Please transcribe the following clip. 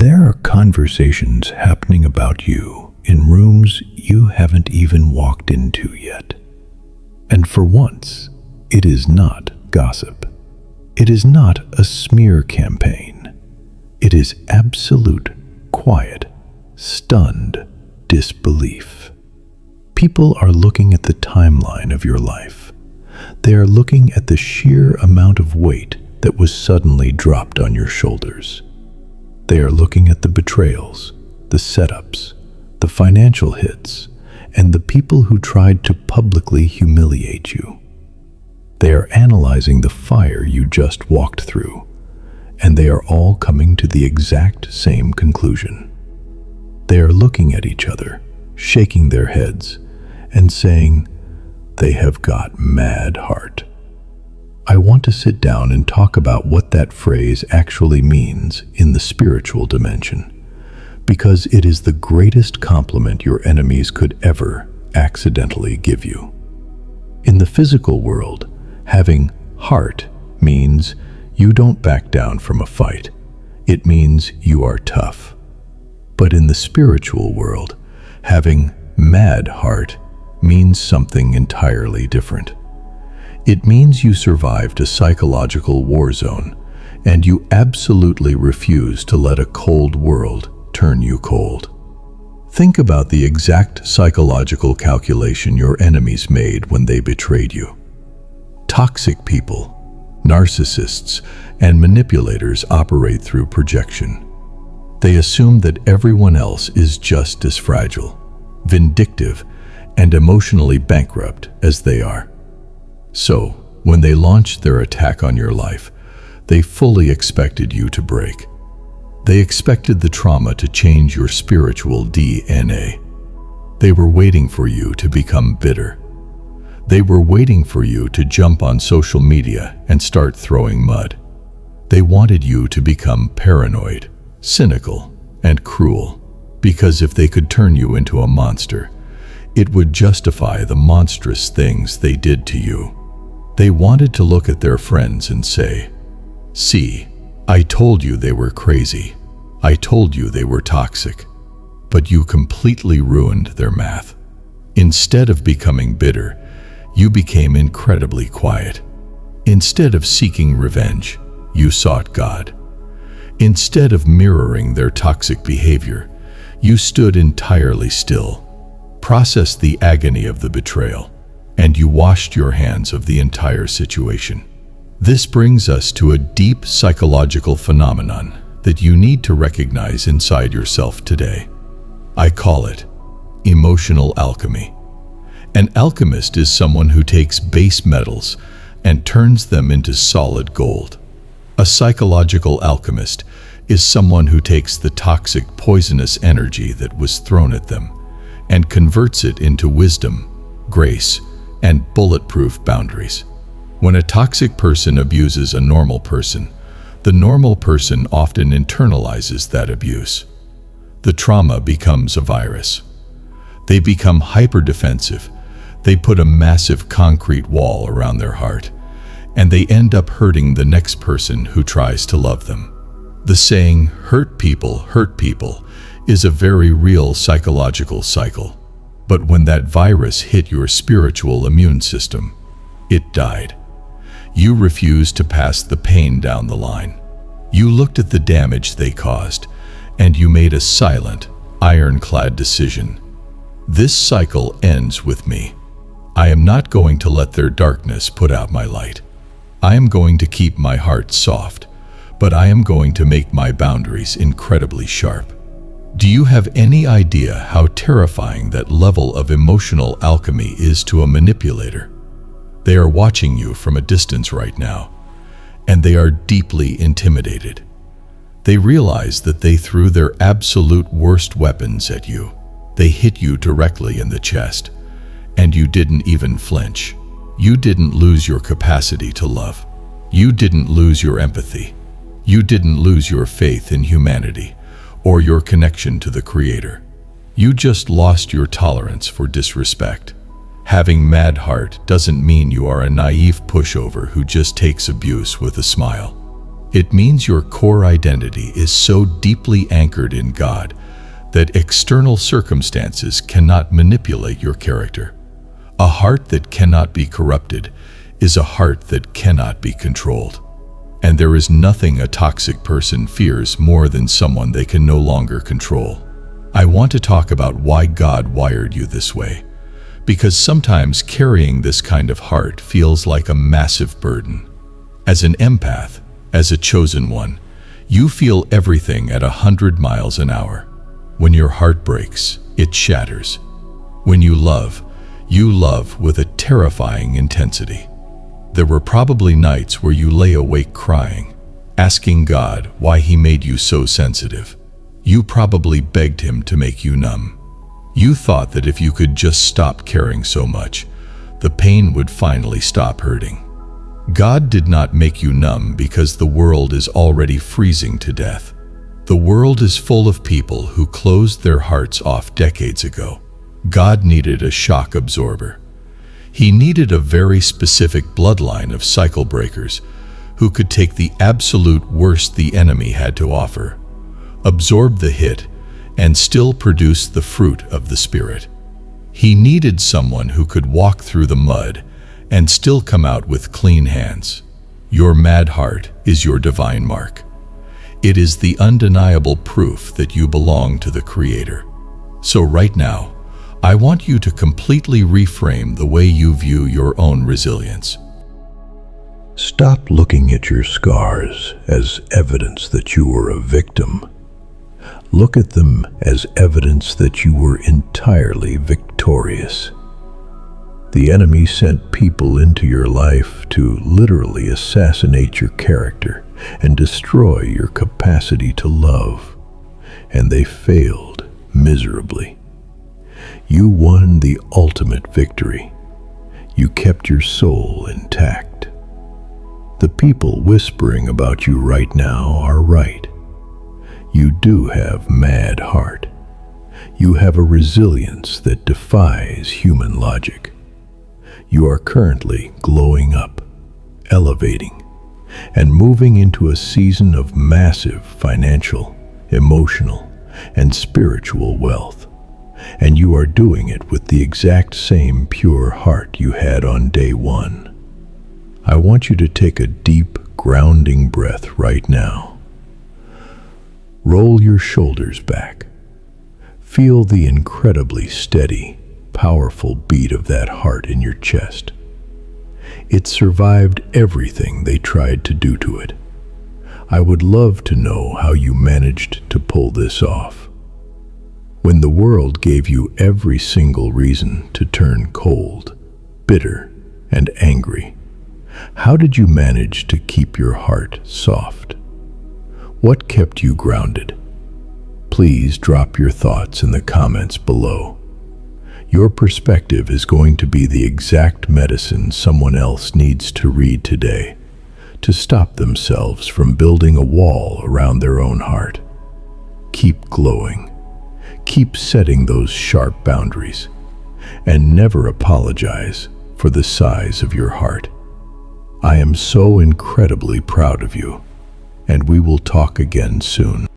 There are conversations happening about you in rooms you haven't even walked into yet. And for once, it is not gossip. It is not a smear campaign. It is absolute, quiet, stunned disbelief. People are looking at the timeline of your life. They are looking at the sheer amount of weight that was suddenly dropped on your shoulders. They are looking at the betrayals, the setups, the financial hits, and the people who tried to publicly humiliate you. They are analyzing the fire you just walked through, and they are all coming to the exact same conclusion. They are looking at each other, shaking their heads, and saying, "They have got mad heart." I want to sit down and talk about what that phrase actually means in the spiritual dimension, because it is the greatest compliment your enemies could ever accidentally give you. In the physical world, having heart means you don't back down from a fight. It means you are tough. But in the spiritual world, having mad heart means something entirely different. It means you survived a psychological war zone, and you absolutely refuse to let a cold world turn you cold. Think about the exact psychological calculation your enemies made when they betrayed you. Toxic people, narcissists, and manipulators operate through projection. They assume that everyone else is just as fragile, vindictive, and emotionally bankrupt as they are. So, when they launched their attack on your life, they fully expected you to break. They expected the trauma to change your spiritual DNA. They were waiting for you to become bitter. They were waiting for you to jump on social media and start throwing mud. They wanted you to become paranoid, cynical, and cruel, because if they could turn you into a monster, it would justify the monstrous things they did to you. They wanted to look at their friends and say, "See, I told you they were crazy. I told you they were toxic." But you completely ruined their math. Instead of becoming bitter, you became incredibly quiet. Instead of seeking revenge, you sought God. Instead of mirroring their toxic behavior, you stood entirely still, processed the agony of the betrayal, and you washed your hands of the entire situation. This brings us to a deep psychological phenomenon that you need to recognize inside yourself today. I call it emotional alchemy. An alchemist is someone who takes base metals and turns them into solid gold. A psychological alchemist is someone who takes the toxic, poisonous energy that was thrown at them and converts it into wisdom, grace, and bulletproof boundaries. When a toxic person abuses a normal person, the normal person often internalizes that abuse. The trauma becomes a virus. They become hyper-defensive. They put a massive concrete wall around their heart, and they end up hurting the next person who tries to love them. The saying, hurt people, is a very real psychological cycle. But when that virus hit your spiritual immune system, it died. You refused to pass the pain down the line. You looked at the damage they caused, and you made a silent, ironclad decision. This cycle ends with me. I am not going to let their darkness put out my light. I am going to keep my heart soft, but I am going to make my boundaries incredibly sharp. Do you have any idea how terrifying that level of emotional alchemy is to a manipulator? They are watching you from a distance right now, and they are deeply intimidated. They realize that they threw their absolute worst weapons at you. They hit you directly in the chest, and you didn't even flinch. You didn't lose your capacity to love. You didn't lose your empathy. You didn't lose your faith in humanity or your connection to the Creator. You just lost your tolerance for disrespect. Having mad heart doesn't mean you are a naive pushover who just takes abuse with a smile. It means your core identity is so deeply anchored in God that external circumstances cannot manipulate your character. A heart that cannot be corrupted is a heart that cannot be controlled. And there is nothing a toxic person fears more than someone they can no longer control. I want to talk about why God wired you this way, because sometimes carrying this kind of heart feels like a massive burden. As an empath, as a chosen one, you feel everything at 100 miles an hour. When your heart breaks, it shatters. When you love with a terrifying intensity. There were probably nights where you lay awake crying, asking God why He made you so sensitive. You probably begged Him to make you numb. You thought that if you could just stop caring so much, the pain would finally stop hurting. God did not make you numb because the world is already freezing to death. The world is full of people who closed their hearts off decades ago. God needed a shock absorber. He needed a very specific bloodline of cycle breakers who could take the absolute worst the enemy had to offer, absorb the hit, and still produce the fruit of the Spirit. He needed someone who could walk through the mud and still come out with clean hands. Your mad heart is your divine mark. It is the undeniable proof that you belong to the Creator. So right now, I want you to completely reframe the way you view your own resilience. Stop looking at your scars as evidence that you were a victim. Look at them as evidence that you were entirely victorious. The enemy sent people into your life to literally assassinate your character and destroy your capacity to love, and they failed miserably. You won the ultimate victory. You kept your soul intact. The people whispering about you right now are right. You do have mad heart. You have a resilience that defies human logic. You are currently glowing up, elevating, and moving into a season of massive financial, emotional, and spiritual wealth. And you are doing it with the exact same pure heart you had on day one. I want you to take a deep, grounding breath right now. Roll your shoulders back. Feel the incredibly steady, powerful beat of that heart in your chest. It survived everything they tried to do to it. I would love to know how you managed to pull this off. When the world gave you every single reason to turn cold, bitter, and angry, how did you manage to keep your heart soft? What kept you grounded? Please drop your thoughts in the comments below. Your perspective is going to be the exact medicine someone else needs to read today to stop themselves from building a wall around their own heart. Keep glowing. Keep setting those sharp boundaries, and never apologize for the size of your heart. I am so incredibly proud of you, and we will talk again soon.